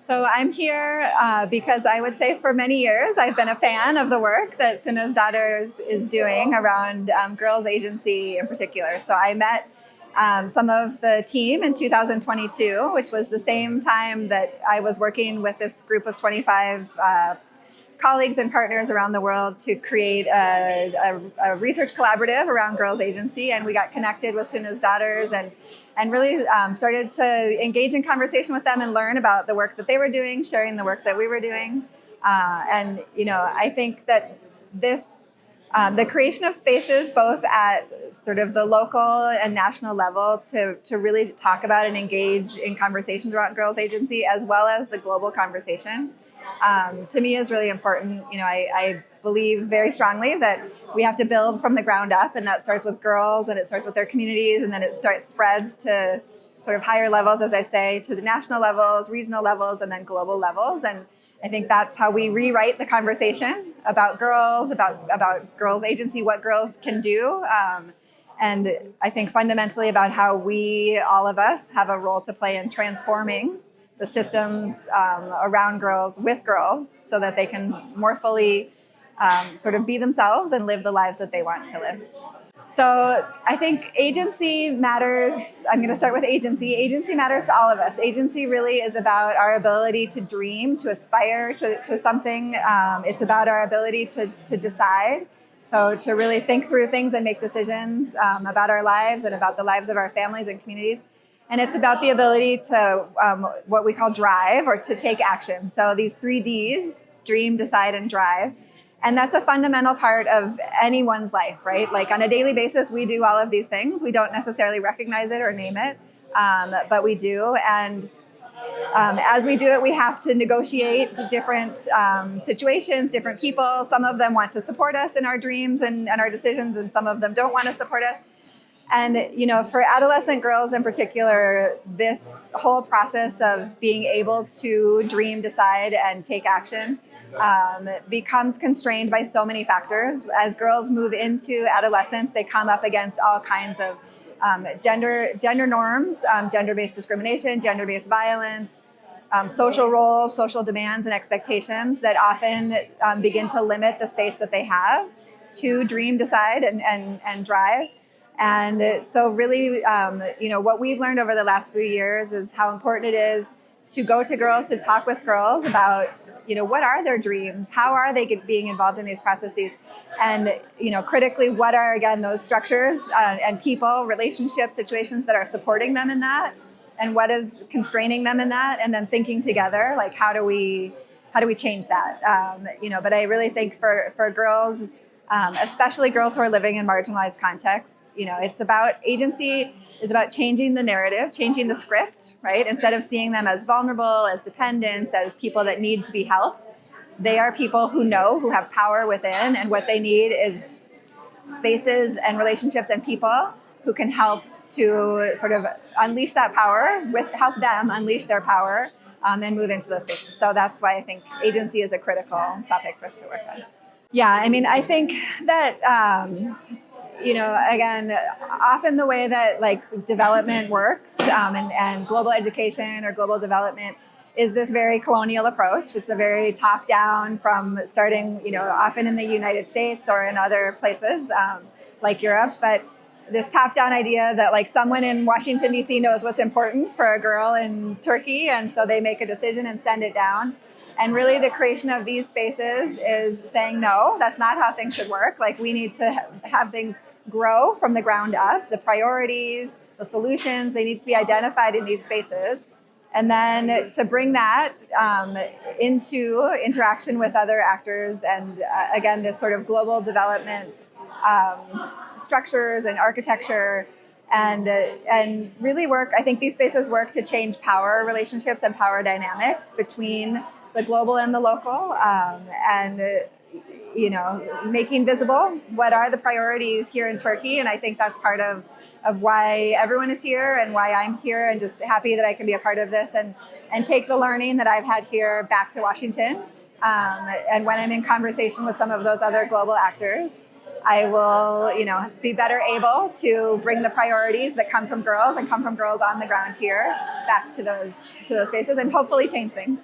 So I'm here because I would say for many years I've been a fan of the work that Suna'n's Daughters is doing around girls' agency in particular. So I met some of the team in 2022, which was the same time that I was working with this group of 25 colleagues and partners around the world to create a research collaborative around girls' agency. And we got connected with Suna'n's Daughters and really started to engage in conversation with them and learn about the work that they were doing, sharing the work that we were doing. And I think that this, the creation of spaces both at sort of the local and national level to really talk about and engage in conversations around girls' agency, as well as the global conversation, to me is really important. I believe very strongly that we have to build from the ground up, and that starts with girls, and it starts with their communities, and then it spreads to sort of higher levels, as I say, to the national levels, regional levels, and then global levels. And I think that's how we rewrite the conversation about girls, about girls' agency, what girls can do. And I think fundamentally about how we, all of us, have a role to play in transforming the systems around girls with girls so that they can more fully sort of be themselves and live the lives that they want to live. So I think agency matters. I'm going to start with agency. Agency matters to all of us. Agency really is about our ability to dream, to aspire to something. It's about our ability to decide. So to really think through things and make decisions about our lives and about the lives of our families and communities. And it's about the ability to what we call drive, or to take action. So these 3 Ds, dream, decide, and drive. And that's a fundamental part of anyone's life, right? Like on a daily basis, we do all of these things. We don't necessarily recognize it or name it, but we do. And as we do it, we have to negotiate different situations, different people. Some of them want to support us in our dreams and our decisions, and some of them don't want to support us. And, for adolescent girls in particular, this whole process of being able to dream, decide, and take action becomes constrained by so many factors. As girls move into adolescence, they come up against all kinds of gender norms, gender-based discrimination, gender-based violence, social roles, social demands, and expectations that often begin to limit the space that they have to dream, decide, and drive. And so really, what we've learned over the last few years is how important it is to go to girls, to talk with girls about, what are their dreams? How are they being involved in these processes? And, critically, what are, again, those structures and people, relationships, situations that are supporting them in that? And what is constraining them in that? And then thinking together, like, how do we change that? But I really think for girls, especially girls who are living in marginalized contexts, it's about agency is about changing the narrative, changing the script, right? Instead of seeing them as vulnerable, as dependents, as people that need to be helped, they are people who know, who have power within, and what they need is spaces and relationships and people who can help to sort of unleash that power, help them unleash their power and move into those spaces. So that's why I think agency is a critical topic for us to work on. Yeah, I think that, again, often the way that development works and global education or global development is this very colonial approach. It's a very top-down from starting, often in the United States or in other places like Europe. But this top-down idea that someone in Washington, D.C. knows what's important for a girl in Turkey, and so they make a decision and send it down. And really the creation of these spaces is saying, no, that's not how things should work. We need to have things grow from the ground up. The priorities, the solutions, they need to be identified in these spaces. And then to bring that into interaction with other actors and, again, this sort of global development structures and architecture and really work. I think these spaces work to change power relationships and power dynamics between the global and the local, and making visible what are the priorities here in Turkey. And I think that's part of why everyone is here and why I'm here, and just happy that I can be a part of this and take the learning that I've had here back to Washington. And when I'm in conversation with some of those other global actors, I will, be better able to bring the priorities that come from girls and come from girls on the ground here back to those spaces and hopefully change things.